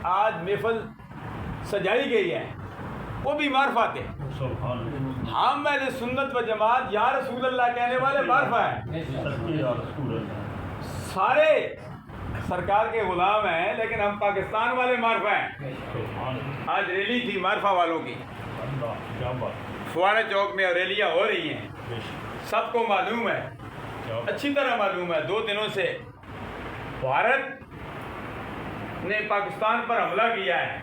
آج محفل سجائی گئی ہے وہ بھی معرفت ہے. ہم اہل سنت و جماعت یا رسول اللہ کہنے والے معرفہ ہیں. سارے سرکار کے غلام ہیں لیکن ہم پاکستان والے معرفہ ہیں. آج ریلی تھی معرفہ والوں کی فوارہ چوک میں، اور ریلیاں ہو رہی ہیں. سب کو معلوم ہے، اچھی طرح معلوم ہے، 2 دنوں سے بھارت نے پاکستان پر حملہ کیا ہے،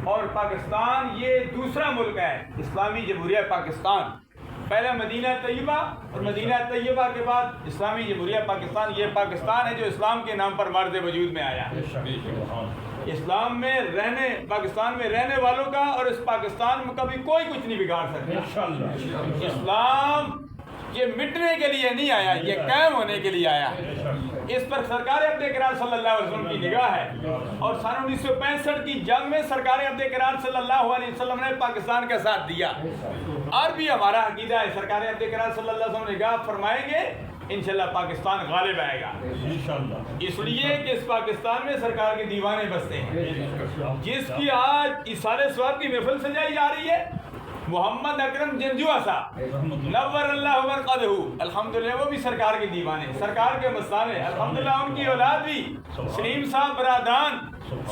اور پاکستان یہ دوسرا ملک ہے اسلامی جمہوریہ پاکستان. پہلے مدینہ طیبہ اور مدینہ طیبہ کے بعد اسلامی جمہوریہ پاکستان. یہ پاکستان ہے جو اسلام کے نام پر مارد وجود میں آیا. اسلام میں پاکستان میں رہنے والوں کا اور اس پاکستان میں کبھی کوئی کچھ نہیں بگاڑ سکتا. اسلام یہ مٹنے کے لیے نہیں آیا، یہ قائم ہونے کے لیے آیا. اس پر سرکار عبد کرام صلی اللہ علیہ وسلم کی نگاہ ہے، اور سن 1965 کی جنگ میں سرکار عبد کرام صلی اللہ علیہ وسلم نے پاکستان کا ساتھ دیا. اور بھی ہمارا عقیدہ ہے سرکار عبد کرام صلی اللہ علیہ وسلم نگاہ فرمائیں گے انشاءاللہ پاکستان غالب آئے گا. اس لیے کہ اس پاکستان میں سرکار کے دیوانے بستے ہیں، جس کی آج اثار ثواب کی محفل سجائی جا رہی ہے. محمد اکرم جنجوعہ صاحب نور اللہ مرقدہ، الحمدللہ وہ بھی سرکار کے دیوانے، سرکار کے مستانے. الحمدللہ ان کی اولاد بھی سلیم صاحب برادران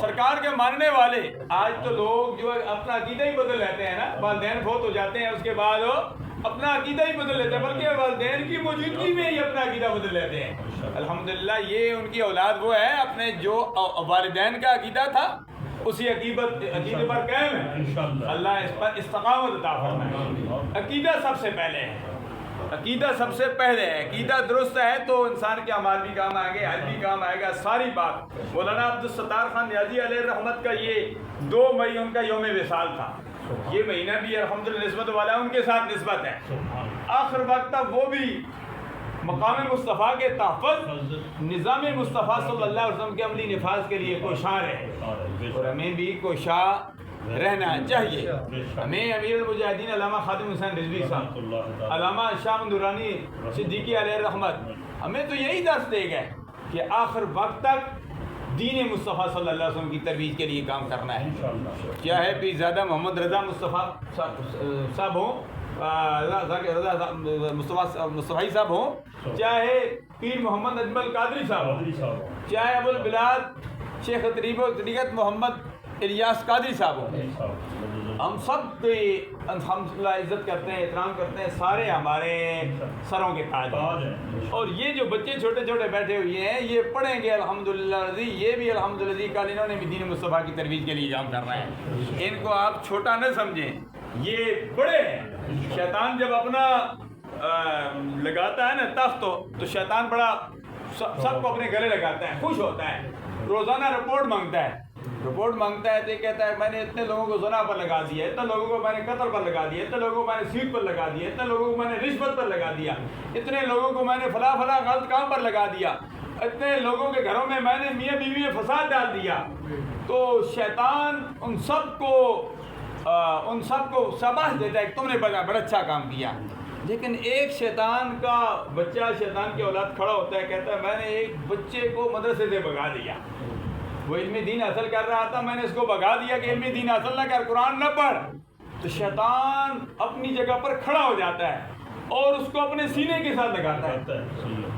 سرکار کے ماننے والے. آج تو لوگ جو اپنا عقیدہ ہی بدل لیتے ہیں نا، والدین فوت ہو جاتے ہیں اس کے بعد وہ اپنا عقیدہ ہی بدل لیتے ہیں، بلکہ والدین کی موجودگی میں ہی اپنا عقیدہ بدل لیتے ہیں. الحمدللہ یہ ان کی اولاد وہ ہے اپنے جو والدین کا عقیدہ تھا اسی عقیدے پر قائم ہے. اللہ اس پر استقامت عطا فرمائے. عقیدہ سب سے پہلے ہے، عقیدہ سب سے پہلے ہے. عقیدہ درست ہے تو انسان کے اعمال بھی کام آئیں گے، حج بھی کام آئے گا. ساری بات مولانا عبدالستار خان نیازی علیہ رحمت کا یہ 2 مئی ان کا یوم وصال تھا. یہ مہینہ بھی الحمدللہ نسبت والا ان کے ساتھ نسبت ہے. آخر وقت تک وہ بھی مقام مصطفیٰ کے تحفظ، نظام مصطفیٰ صلی اللہ علیہ وسلم کے عملی نفاذ کے لیے کوشاں رہے، اور ہمیں بھی کوشاں رہنا چاہیے. ہمیں امیر المجاہدین علامہ خادم حسین رضوی صاحب، علامہ شاہ نورانی صدیقی علیہ رحمت ہمیں تو یہی درس دے گئے کہ آخر وقت تک دین مصطفیٰ صلی اللہ علیہ وسلم کی ترویج کے لیے کام کرنا ہے. چاہے پیر زیادہ محمد رضا مصطفیٰ صاحب ہوں، مصطفی صاحب ہوں، چاہے پیر محمد اجمل قادری صاحب ہوں، چاہے ابو البلاد شیخ طریقت محمد الیاس قادری صاحب ہوں. ہم سب الحمدللہ عزت کرتے ہیں، احترام کرتے ہیں. سارے ہمارے سروں کے تاج ہیں. اور یہ جو بچے چھوٹے چھوٹے بیٹھے ہوئے ہیں یہ پڑھیں گے الحمدللہ رضی، یہ بھی الحمدللہ رضی. کل انہوں نے بھی دین مصطفیٰ کی ترویج کے لیے کام کرنا ہے. ان کو آپ چھوٹا نہ سمجھیں، یہ بڑے ہیں. شیطان جب اپنا لگاتا ہے نا تخت تو شیطان بڑا سب کو اپنے گلے لگاتا ہے، خوش ہوتا ہے. روزانہ رپورٹ مانگتا ہے تو کہتا ہے میں نے اتنے لوگوں کو زنا پر لگا دیا، اتنے لوگوں کو میں نے قتل پر لگا دیا، اتنے لوگوں کو میں نے سیٹ پر لگا دیا، اتنے لوگوں کو میں نے رشوت پر لگا دیا، اتنے لوگوں کو میں نے فلاں غلط کام پر لگا دیا، اتنے لوگوں کے گھروں میں نے میاں بیوی میں فساد ڈال دیا. تو شیطان ان سب کو شاباش دیتا ہے کہ تم نے بڑا اچھا کام کیا. لیکن ایک شیطان کا بچہ، شیطان کی اولاد کھڑا ہوتا ہے، کہتا ہے میں نے ایک بچے کو مدرسے سے بھگا دیا، وہ علم دین حاصل کر رہا تھا، میں نے اس کو بھگا دیا کہ علم دین حاصل نہ کر، قرآن نہ پڑھ. تو شیطان اپنی جگہ پر کھڑا ہو جاتا ہے اور اس کو اپنے سینے کے ساتھ لگاتا ہے.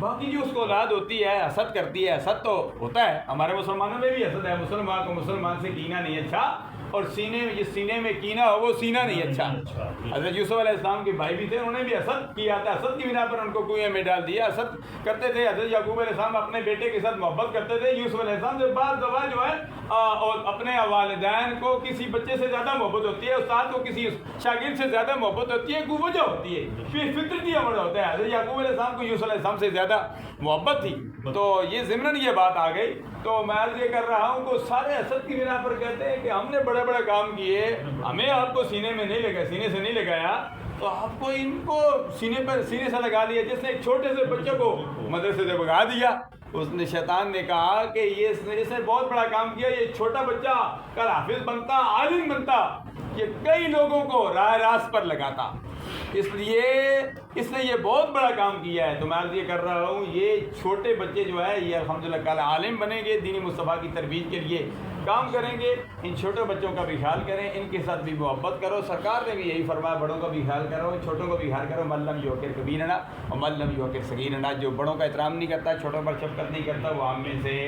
باقی جو اس کو اولاد ہوتی ہے حسد کرتی ہے، حسد تو ہوتا ہے، ہمارے مسلمانوں میں بھی حسد ہے. مسلمان کو مسلمان سے کینہ نہیں اچھا، اور سینے میں کینہ ہو وہ سینہ نہیں اچھا. حضرت یوسف علیہ السلام کے بھائی بھی تھے، انہوں نے بھی حسد کیا تھا، حسد کی بنا پر ان کو کنویں میں ڈال دیا. حسد کرتے تھے. حضرت یعقوب علیہ السلام اپنے بیٹے کے ساتھ محبت کرتے تھے. یوسف علیہ السلام سے بعض دفعہ جو ہے اور اپنے والدین کو کسی بچے سے زیادہ محبت ہوتی ہے، استاد کو کسی شاگرد سے زیادہ محبت ہوتی ہے، کوئی وجہ ہوتی ہے، پھر فطرتی امر ہوتا ہے. حضرت یعقوب علیہ السلام کو یوسف علیہ السلام سے زیادہ محبت تھی. تو یہ ضمن یہ بات آ گئی. تو میں عرض یہ کر رہا ہوں کہ سارے حسد کی بنا پر کہتے ہیں کہ ہم نے بڑے بڑے کام کیے، ہمیں آپ کو سینے میں نہیں لگا، سینے سے نہیں لگایا، تو آپ کو ان کو سینے سے لگا لیا. جس نے ایک چھوٹے سے بچے کو مدرسے سے بھگا دیا، اس نے شیطان نے کہا کہ اس نے بہت بڑا کام کیا. یہ چھوٹا بچہ کل حافظ بنتا، عالم بنتا، یہ کئی لوگوں کو راہ راست پر لگاتا. اس لیے اس نے یہ بہت بڑا کام کیا ہے. تو میں عرض یہ کر رہا ہوں یہ چھوٹے بچے جو ہے یہ الحمدللہ کل عالم بنیں گے, دینی مصطفیٰ کی ترویج کے لیے کام کریں گے. ان چھوٹے بچوں کا بھی خیال کریں, ان کے ساتھ بھی محبت کرو. سرکار نے بھی یہی فرمایا بڑوں کا بھی خیال کرو, چھوٹوں کو بھی خیال کرو. من لم یوقر کبیرنا اور من لم یوقر صغیرنا. جو بڑوں کا احترام نہیں کرتا, چھوٹوں پر شفقت نہیں کرتا, وہ ہم میں سے